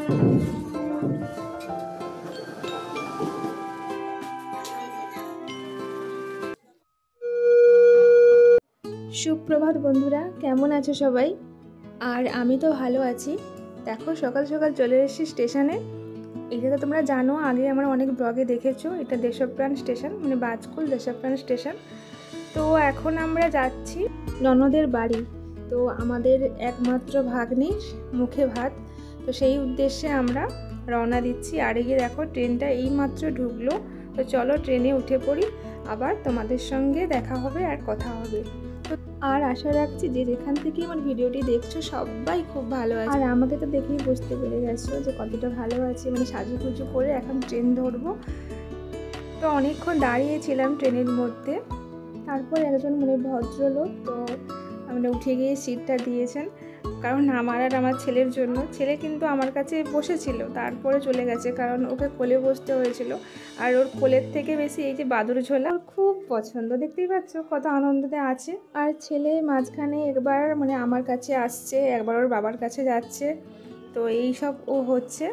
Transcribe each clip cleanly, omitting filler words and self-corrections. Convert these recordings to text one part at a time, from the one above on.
সুপ্রভাত বন্ধুরা, কেমন আছো সবাই? আর আমি তো ভালো আছি। দেখো সকাল সকাল চলে এসেছি স্টেশনে। এটা তো তোমরা জানো, আগে আমার অনেক ব্লগে দেখেছো। এটা দেশপ্রাণ স্টেশন, মানে বাজকুল দেশপ্রাণ স্টেশন। তো এখন আমরা যাচ্ছি ননদের বাড়ি। তো আমাদের একমাত্র ভাগ্নির মুখে ভাত, তো সেই উদ্দেশ্যে আমরা রওনা দিচ্ছি। আর এই দেখো ট্রেনটা এইমাত্র ঢুকলো। তো চলো ট্রেনে উঠে পড়ি, আবার তোমাদের সঙ্গে দেখা হবে আর কথা হবে। আর আশা রাখছি যে যেখান থেকে আমার ভিডিওটি দেখছো সবাই খুব ভালো আছে। আর আমাকে তো দেখেই বুঝতে পেরে গেছো যে কতটা ভালো আছে। মানে সাজুগুজু করে এখন ট্রেন ধরবো। তো অনেকক্ষণ দাঁড়িয়েছিলাম ট্রেনের মধ্যে। তারপর একজন মানে ভদ্রলোক তো আমরা উঠে গিয়ে সিটটা দিয়েছেন, কারণ আমার আর আমার ছেলের জন্য। ছেলে কিন্তু আমার কাছে বসেছিল, তারপরে চলে গেছে, কারণ ওকে কোলে বসতে হয়েছিল। আর ওর কোলের থেকে বেশি এই যে বাদুর ঝোলা ওর খুব পছন্দ। দেখতেই পাচ্ছ কত আনন্দতে আছে। আর ছেলে মাঝখানে একবার মানে আমার কাছে আসছে, একবার ওর বাবার কাছে যাচ্ছে। তো এই সব ও হচ্ছে।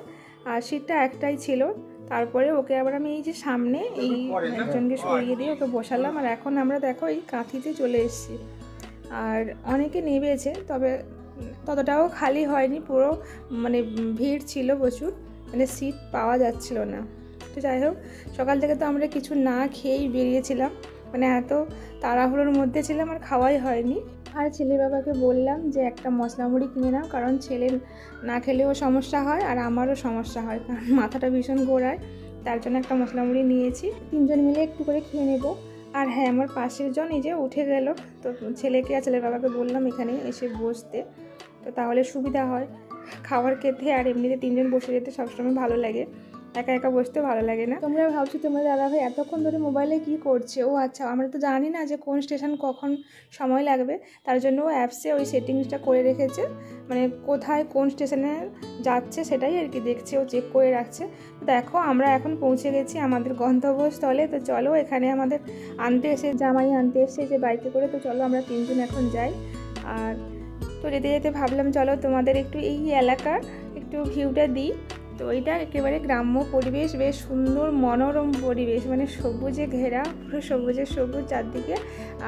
আর সিটটা একটাই ছিল। তারপরে ওকে আবার আমি এই যে সামনে এই একজনকে সরিয়ে দিয়ে ওকে বসালাম। আর এখন আমরা দেখো এই কাঁথিতে চলে এসেছি। আর অনেকে নেবেছে, তবে ততটাও খালি হয়নি, পুরো মানে ভিড় ছিল প্রচুর, মানে সিট পাওয়া যাচ্ছিল না। তো যাই হোক, সকাল থেকে তো আমরা কিছু না খেয়েই বেরিয়েছিলাম, মানে এত তাড়াহুড়োর মধ্যে ছিলাম আর খাওয়াই হয়নি। আর ছেলের বাবাকে বললাম যে একটা মশলা মুড়ি কিনে নাও, কারণ ছেলের না খেলেও সমস্যা হয় আর আমারও সমস্যা হয়, কারণ মাথাটা ভীষণ ঘোরায়। তার জন্য একটা মশলা মুড়ি নিয়েছি, তিনজন মিলে একটু করে খেয়ে নেবো। আর হ্যাঁ, আমার পাশের জন এই যে উঠে গেল, তো ছেলেকে আর ছেলের বাবাকে বললাম এখানে এসে বসতে, তো তাহলে সুবিধা হয় খাবার খেতে। আর এমনিতে তিনজন বসে যেতে সবসময় ভালো লাগে, একা একা বসতে ভালো লাগে না। তোমরা ভাবছো তোমার দাদাভাই এতক্ষণ ধরে মোবাইলে কি করছে? ও আচ্ছা, আমরা তো জানি না যে কোন স্টেশন কখন সময় লাগবে, তার জন্য ও অ্যাপসে ওই সেটিংসটা করে রেখেছে, মানে কোথায় কোন স্টেশনে যাচ্ছে সেটাই আর কি দেখছে, ও চেক করে রাখছে। দেখো আমরা এখন পৌঁছে গেছি আমাদের গন্তব্যস্থলে। তো চলো, এখানে আমাদের আনতে এসে জামাই আনতে এসে যে বাইকে করে, তো চলো আমরা তিনজন এখন যাই। আর তো যেতে যেতে ভাবলাম চলো তোমাদের একটু এই এলাকার একটু ভিউটা দিই। তো এটা একেবারে গ্রাম্য পরিবেশ, বেশ সুন্দর মনোরম পরিবেশ, মানে সবুজে ঘেরা, পুরো সবুজে সবুজ চারদিকে।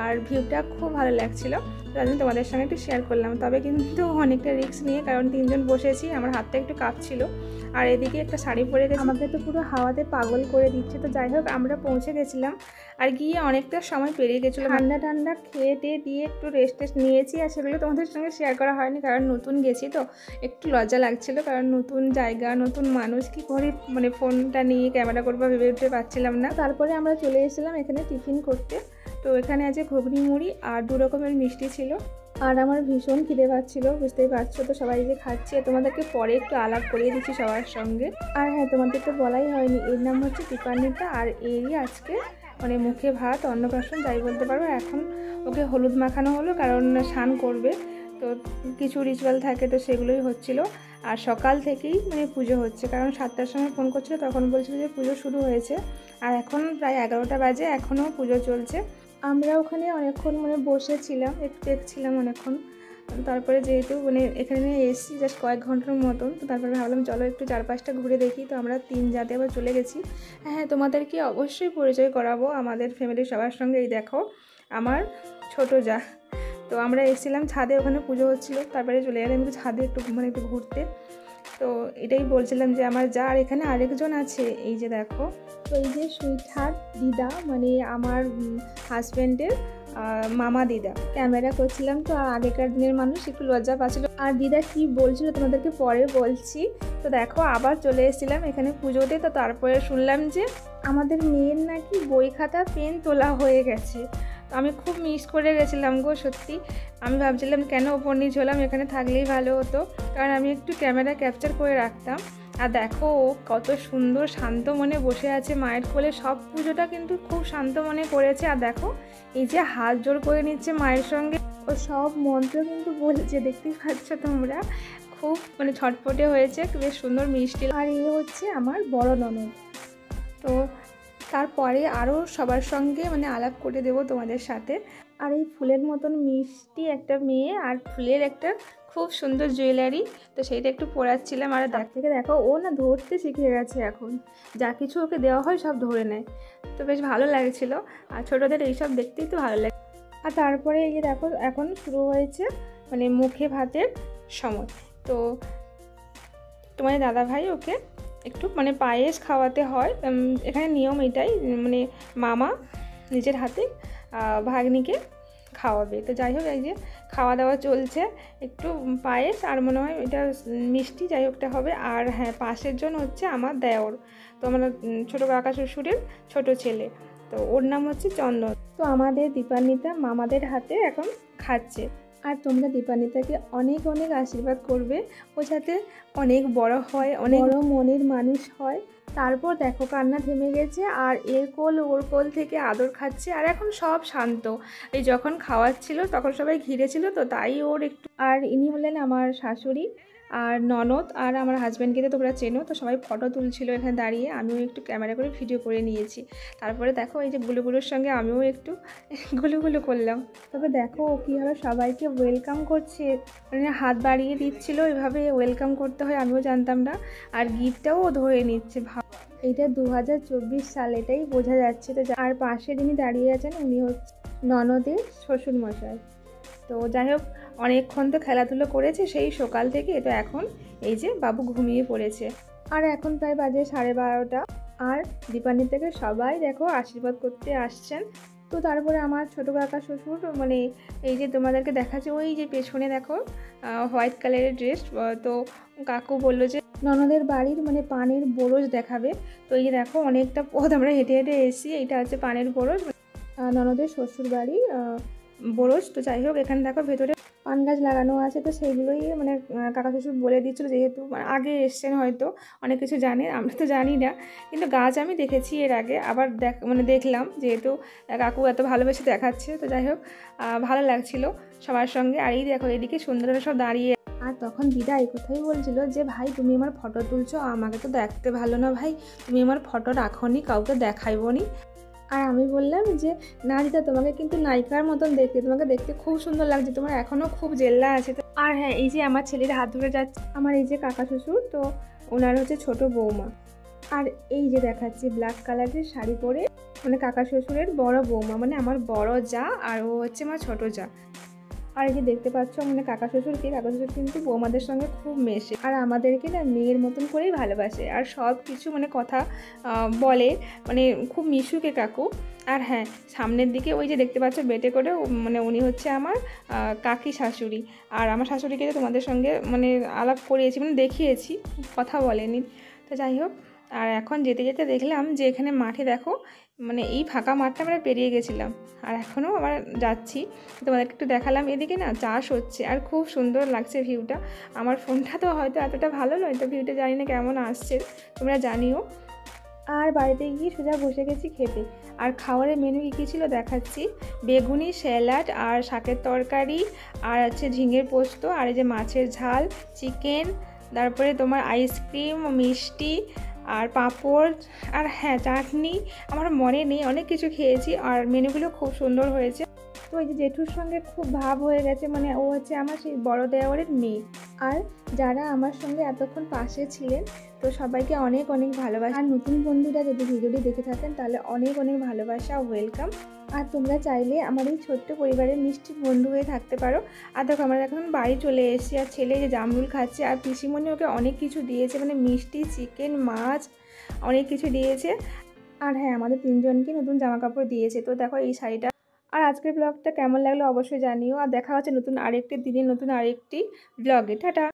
আর ভিউটা খুব ভালো লাগছিল, তার জন্য তোমাদের সঙ্গে একটু শেয়ার করলাম। তবে কিন্তু অনেকটা রিস্ক নিয়ে, কারণ তিনজন বসেছি, আমার হাতটা একটু কাঁপছিল। আর এদিকে একটা শাড়ি পরে গেছে, আমাকে তো পুরো হাওয়াতে পাগল করে দিচ্ছে। তো যাই হোক, আমরা পৌঁছে গেছিলাম। আর গিয়ে অনেকটা সময় পেরিয়ে গেছিলো, ঠান্ডা ঠান্ডা খেয়ে টেয়ে দিয়ে একটু রেস্ট টেস্ট নিয়েছি। আর সেগুলো তোমাদের সঙ্গে শেয়ার করা হয়নি, কারণ নতুন গেছি তো একটু লজ্জা লাগছিলো, কারণ নতুন জায়গা নতুন মানুষ, কি করে মানে ফোনটা নিয়ে ক্যামেরা করবো ভেবে উঠতে পারছিলাম না। তারপরে আমরা চলে এসেছিলাম এখানে টিফিন করতে। তো এখানে আছে ঘুগনি মুড়ি আর 2 রকমের মিষ্টি ছিল। আর আমার ভীষণ খিদে পাচ্ছিল, বুঝতেই পারছো। তো সবাই যে খাচ্ছে, তোমাদেরকে পরে একটু আলাপ করিয়ে দিচ্ছি সবার সঙ্গে। আর হ্যাঁ, তোমাদের তো বলাই হয়নি, এর নাম হচ্ছে দীপান্বিতা, আর এরই আজকে মানে মুখে ভাত, অন্নপ্রাশন যাই বলতে পারো। এখন ওকে হলুদ মাখানো হলো, কারণ স্নান করবে, তো কিছু রিচুয়াল থাকে, তো সেগুলোই হচ্ছিল। আর সকাল থেকেই মানে পুজো হচ্ছে, কারণ 7টার সময় ফোন করছিল, তখন বলছিল যে পুজো শুরু হয়েছে। আর এখন প্রায় 11টা বাজে, এখনও পুজো চলছে। আমরা ওখানে অনেকক্ষণ মানে বসেছিলাম, একটু দেখছিলাম অনেকক্ষণ। তারপরে যেহেতু মানে এখানে এসেছি জাস্ট কয়েক ঘন্টার মতন, তো তারপরে ভাবলাম চলো একটু চারপাশটা ঘুরে দেখি। তো আমরা 3 জাতে আবার চলে গেছি। হ্যাঁ, তোমাদেরকে অবশ্যই পরিচয় করাবো আমাদের ফ্যামিলির সবার সঙ্গে। এই দেখো আমার ছোটো যা। তো আমরা এসেছিলাম ছাদে, ওখানে পুজো হচ্ছিলো, তারপরে চলে গেলাম একটু ছাদে একটু মানে একটু ঘুরতে। তো এটাই বলছিলাম যে আমার যা, আর এখানে আরেকজন আছে, এই যে দেখো। তো এই যে সুইটহার্ট দিদা, মানে আমার হাজব্যান্ডের মামা দিদা। ক্যামেরা করছিলাম তো, আর আগেকার দিনের মানুষ একটু লজ্জা পাচ্ছিল। আর দিদা কি বলছিল তোমাদেরকে পরে বলছি। তো দেখো আবার চলে এসেছিলাম এখানে পুজোতে। তো তারপরে শুনলাম যে আমাদের মেয়ের নাকি বই খাতা পেন তোলা হয়ে গেছে। তো আমি খুব মিস করে গেছিলাম গো, সত্যি। আমি ভাবছিলাম কেন ওপর নিচ হলাম, এখানে থাকলেই ভালো হতো, কারণ আমি একটু ক্যামেরা ক্যাপচার করে রাখতাম। আর দেখো ও কত সুন্দর শান্ত মনে বসে আছে মায়ের কোলে, সব পুজোটা কিন্তু খুব শান্ত মনে করেছে। আর দেখো এই যে হাত জোড় করে নিচ্ছে মায়ের সঙ্গে, ও সব মন্ত্র কিন্তু বলছে, দেখতেই পাচ্ছ তোমরা। খুব মানে ছটফটে হয়েছে, বেশ সুন্দর মিষ্টি। আর এই হচ্ছে আমার বড় ননদ। তো তারপরে আরও সবার সঙ্গে মানে আলাপ করে দেবো তোমাদের সাথে। আর এই ফুলের মতন মিষ্টি একটা মেয়ে আর ফুলের একটা খুব সুন্দর জুয়েলারি, তো সেইটা একটু পরাচ্ছিলাম। আর তার থেকে দেখো ও না ধরতে শিখে গেছে এখন, যা কিছু ওকে দেওয়া হয় সব ধরে নেয়, তো বেশ ভালো লাগছিল। আর ছোটোদের এইসব দেখতেই তো ভালো লাগে। আর তারপরে এই যে দেখো এখন শুরু হয়েছে মানে মুখে ভাতের সময়। তো তোমাদের দাদাভাই ওকে একটু মানে পায়েস খাওয়াতে হয়, এখানে নিয়ম এটাই, মানে মামা নিজের হাতে ভাগ্নিকে খাওয়াবে। তো যাই হোক এই যে খাওয়া দাওয়া চলছে, একটু পায়েস আর মনে হয় এটা মিষ্টি, যাই হোকটা হবে। আর হ্যাঁ, পাশের জন হচ্ছে আমার দেওর, তো আমার ছোটো কাকা শ্বশুরের ছোট ছেলে, তো ওর নাম হচ্ছে চন্দন। তো আমাদের দীপান্বিতা মামাদের হাতে এখন খাচ্ছে। আর তোমরা দীপান্বিতাকে অনেক অনেক আশীর্বাদ করবে, ও যাতে অনেক বড় হয়, অনেক বড় মনের মানুষ হয়। তারপর দেখো কান্না থেমে গেছে, আর এর কোল ওর কোল থেকে আদর খাচ্ছে, আর এখন সব শান্ত। এই যখন খাওয়াচ্ছিল তখন সবাই ঘিরে ছিল, তো তাই ওর একটু। আর ইনি হলেন আমার শাশুড়ি আর ননদ, আর আমার হাজব্যান্ডকে তো তোমরা চেনো, তো সবাই ফটো তুলছিল এখানে দাঁড়িয়ে, আমিও একটু ক্যামেরা করে ভিডিও করে নিয়েছি। তারপরে দেখো এই যে গুলুগুলোর সঙ্গে আমিও একটু গুলুগুলু করলাম। তবে দেখো কীভাবে সবাইকে ওয়েলকাম করছে, মানে হাত বাড়িয়ে দিচ্ছিল, এভাবে ওয়েলকাম করতে হয় আমিও জানতাম না। আর গিফটটাও ধরে নিচ্ছে, এইটা 2024 সাল, এটাই বোঝা যাচ্ছে। তো আর পাশে যিনি দাঁড়িয়ে আছেন উনি হচ্ছে ননদের শ্বশুরমশাই। তো যাই হোক অনেকক্ষণ তো খেলাধুলো করেছে সেই সকাল থেকে, তো এখন এই যে বাবু ঘুমিয়ে পড়েছে। আর এখন প্রায় বাজে 12:30, আর দীপান্বিতাকে সবাই দেখো আশীর্বাদ করতে আসছেন। তো তারপরে আমার ছোটো কাকা শ্বশুর, মানে এই যে তোমাদেরকে দেখাচ্ছে ওই যে পেছনে দেখো হোয়াইট কালারের ড্রেস, তো কাকু বললো যে ননদের বাড়ির মানে পানের বরজ দেখাবে। তো এই যে দেখো অনেকটা পথ আমরা হেঁটে হেঁটে এসেছি, এইটা হচ্ছে পানের বরজ, ননদের শ্বশুর বাড়ি বরজ। তো যাই হোক এখানে দেখো ভেতরে পান গাছ লাগানো আছে, তো সেইগুলোই মানে কাকা শ্বশুর বলে দিচ্ছিলো, যেহেতু আগে এসছেন হয়তো অনেক কিছু জানে, আমরা তো জানি না, কিন্তু গাছ আমি দেখেছি এর আগে, আবার দেখলাম যেহেতু কাকু এত ভালোবেসে দেখাচ্ছে। তো যাই হোক ভালো লাগছিল সবার সঙ্গে। আর এই দেখো এদিকে সুন্দররা সব দাঁড়িয়ে। আর তখন দিদা এই কথাই বলছিল যে ভাই তুমি আমার ফটো তুলছো, আমাকে তো দেখতে ভালো না ভাই, তুমি আমার ফটো রাখোনি, কাউকে দেখাইবো নি। আর আমি বললাম যে না দিদা, তোমাকে কিন্তু নায়িকার মতন দেখতে, তোমাকে দেখতে খুব সুন্দর লাগছে, তোমার এখনও খুব জেল্লা আছে। তো আর হ্যাঁ, এই যে আমার ছেলের হাত ধরে যাচ্ছে আমার এই যে কাকা শ্বশুর, তো ওনার হচ্ছে ছোট বৌমা। আর এই যে দেখাচ্ছি ব্ল্যাক কালারের শাড়ি পরে, মানে কাকা শ্বশুরের বড় বৌমা, মানে আমার বড় যা, আর ও হচ্ছে আমার ছোট যা। আর এই যে দেখতে পাচ্ছ মানে কাকা শ্বশুর কিন্তু বৌমাদের সঙ্গে খুব মেশে, আর আমাদেরকে না মেয়ের মতন করেই ভালোবাসে, আর সব কিছু মানে কথা বলে, মানে খুব মিশুকে কাকু। আর হ্যাঁ, সামনের দিকে ওই যে দেখতে পাচ্ছ বেটে করে, মানে উনি হচ্ছে আমার কাকি শাশুড়ি। আর আমার শাশুড়িকে তো তোমাদের সঙ্গে মানে আলাপ করিয়েছি, মানে দেখিয়েছি, কথা বলেনি। তো যাই হোক, আর এখন যেতে যেতে দেখলাম যে এখানে মাঠে দেখো, মানে এই ফাঁকা মাঠটা আমরা পেরিয়ে গেছিলাম, আর এখনও আমরা যাচ্ছি, তোমাদেরকে একটু দেখালাম। এদিকে না চাষ হচ্ছে, আর খুব সুন্দর লাগছে ভিউটা। আমার ফোনটা তো হয়তো এতটা ভালো নয়, তো ভিউটা জানি না কেমন আসছে, তোমরা জানিও। আর বাড়িতে গিয়ে সোজা বসে গেছি খেতে। আর খাবারের মেনু কী কী ছিল দেখাচ্ছি, বেগুনি, স্যালাড, আর শাকের তরকারি, আর হচ্ছে ঝিঙের পোস্ত, আর এই যে মাছের ঝাল, চিকেন, তারপরে তোমার আইসক্রিম, মিষ্টি, আর পাঁপড়, আর হ্যাঁ চাটনি, আমার মনে নেই, অনেক কিছু খেয়েছি। আর মেনুগুলো খুব সুন্দর হয়েছে। তো এই যে জেঠুর সঙ্গে খুব ভাব হয়ে গেছে, মানে ও হচ্ছে আমার সেই বড় দেওরের মেয়ে। আর যারা আমার সঙ্গে এতক্ষণ পাশে ছিলেন, তো সবাইকে অনেক অনেক ভালোবাসা। আর নতুন বন্ধুরা যদি ভিডিওটি দেখে থাকেন তাহলে অনেক অনেক ভালোবাসা, ওয়েলকাম। আর তোমরা চাইলে আমার এই ছোট্ট পরিবারের মিষ্টি বন্ধু হয়ে থাকতে পারো। আর দেখো আমরা এখন বাড়ি চলে এসেছি, আর ছেলে যে জামরুল খাচ্ছে, আর পিসিমণি ওকে অনেক কিছু দিয়েছে, মানে মিষ্টি, চিকেন, মাছ, অনেক কিছু দিয়েছে। আর হ্যাঁ, আমাদের তিনজনকে নতুন জামা কাপড় দিয়েছে। তো দেখো এই শাড়িটা। আর আজকের ব্লগটা কেমন লাগলো অবশ্যই জানিও, আর দেখা হচ্ছে নতুন আরেকটি দিনে নতুন আরেকটি ব্লগে। টাটা।